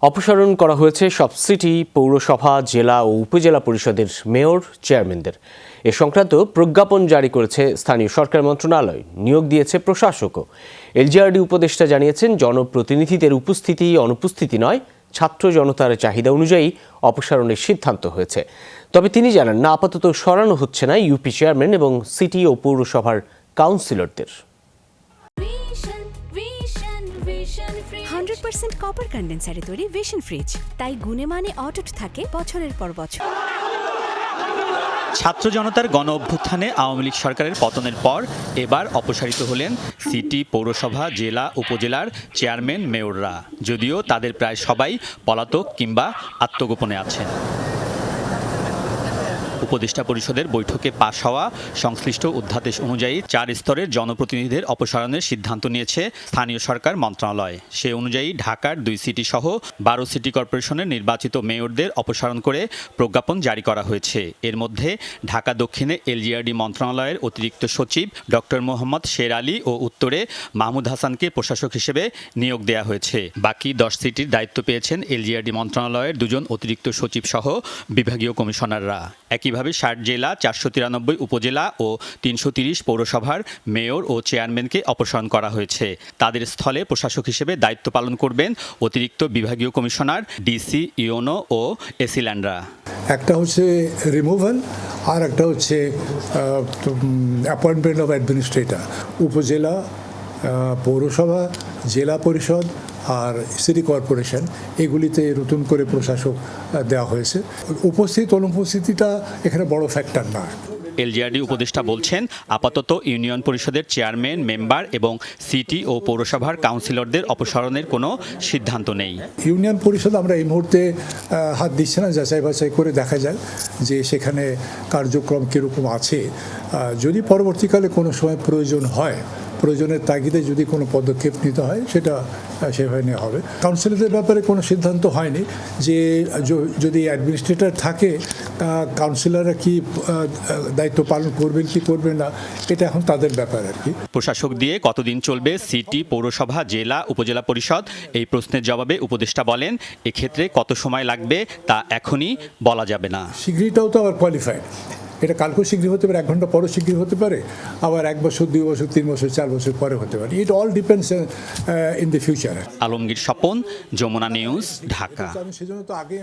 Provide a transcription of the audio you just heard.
অপসারণ করা হয়েছে সব সিটি, পৌরসভা, জেলা ও উপজেলা পরিষদের মেয়র, চেয়ারম্যানদের। এ সংক্রান্ত প্রজ্ঞাপন জারি করেছে স্থানীয় সরকার মন্ত্রণালয়, নিয়োগ দিয়েছে প্রশাসকও। এলজিআরডি উপদেষ্টা জানিয়েছেন, জনপ্রতিনিধিদের উপস্থিতি অনুপস্থিতি নয়, ছাত্র জনতার চাহিদা অনুযায়ী অপসারণের সিদ্ধান্ত হয়েছে। তবে তিনি জানান না, আপাতত সরানো হচ্ছে না ইউপি চেয়ারম্যান এবং সিটি ও পৌরসভার কাউন্সিলরদের। 100% কপার কন্ডেন্সারে তৈরি ভিশন ফ্রিজ, তাই গুণে মানে অটুট থাকে বছরের পর বছর। ছাত্র জনতার গণ অভ্যুত্থানে আওয়ামী লীগ সরকারের পতনের পর এবার অপসারিত হলেন সিটি, পৌরসভা, জেলা, উপজেলার চেয়ারম্যান, মেয়ররা। যদিও তাদের প্রায় সবাই পলাতক কিংবা আত্মগোপনে আছেন। উপদেষ্টা পরিষদের বৈঠকে পাশ হওয়া সংশ্লিষ্ট অধ্যাদেশ অনুযায়ী 4 স্তরের জনপ্রতিনিধিদের অপসারণের সিদ্ধান্ত নিয়েছে স্থানীয় সরকার মন্ত্রণালয়। সে অনুযায়ী ঢাকার 2 সিটি সহ 12 সিটি কর্পোরেশনের নির্বাচিত মেয়রদের অপসারণ করে প্রজ্ঞাপন জারি করা হয়েছে। এর মধ্যে ঢাকা দক্ষিণে এলজিআরডি মন্ত্রণালয়ের অতিরিক্ত সচিব ডক্টর মোহাম্মদ শের আলী ও উত্তরে মাহমুদ হাসানকে প্রশাসক হিসেবে নিয়োগ দেওয়া হয়েছে। বাকি 10 সিটির দায়িত্ব পেয়েছেন এলজিআরডি মন্ত্রণালয়ের 2 জন অতিরিক্ত সচিব সহ বিভাগীয় কমিশনাররা। একইভাবে 60 জেলা, 493 উপজেলা ও 330 পৌরসভার মেয়র ও চেয়ারম্যানকে অপসারণ করা হয়েছে। তাদের স্থলে প্রশাসক হিসেবে দায়িত্ব পালন করবেন অতিরিক্ত বিভাগীয় কমিশনার, ডিসি, ইউনো ও এসিল্যান্ডরা। একটা হচ্ছে রিমুভাল, আর একটা হচ্ছে অ্যাপয়েন্টমেন্ট অফ অ্যাডমিনিস্ট্রেটর। উপজেলা, পৌরসভা, জেলা পরিষদ আর সিটি কর্পোরেশন, এগুলিতে নতুন করে প্রশাসক দেওয়া হয়েছে। অনুপস্থিতিটা এখানে বড় ফ্যাক্টর না। এলজিআরডি উপদেষ্টা বলছেন, আপাতত ইউনিয়ন পরিষদের চেয়ারম্যান, মেম্বার এবং সিটি ও পৌরসভার কাউন্সিলরদের অপসারণের কোনো সিদ্ধান্ত নেই। ইউনিয়ন পরিষদ আমরা এই মুহূর্তে হাত দিচ্ছি না, যাচাই বাছাই করে দেখা যায় যে সেখানে কার্যক্রম কীরকম আছে। যদি পরবর্তীকালে কোনো সময় প্রয়োজন হয়, প্রয়োজনের তাগিদে যদি কোনো পদক্ষেপ নিতে হয়, সেটা সেভাবে নেওয়া হবে। কাউন্সিলরদের ব্যাপারে কোনো সিদ্ধান্ত হয়নি যে যদি অ্যাডমিনিস্ট্রেটর থাকে, কাউন্সিলররা কি দায়িত্ব পালন করবেন কি করবেন না, এটা এখন তাদের ব্যাপার আর কি। প্রশাসক দিয়ে কতদিন চলবে সিটি, পৌরসভা, জেলা, উপজেলা পরিষদ, এই প্রশ্নের জবাবে উপদেষ্টা বলেন, এক্ষেত্রে কত সময় লাগবে তা এখনই বলা যাবে না। শীঘ্রটাও তো আবার কোয়ালিফাইড, এটা কালকেও শীঘ্র হতে পারে, 1 ঘন্টা পরও শীঘ্র হতে পারে, আবার 1 বছর, 2 বছর, 3 বছর, 4 বছর পরে হতে পারে। It all depends in the future. Alamgir Swapan, Jamuna news, Dhaka. সেজন্য তো আগে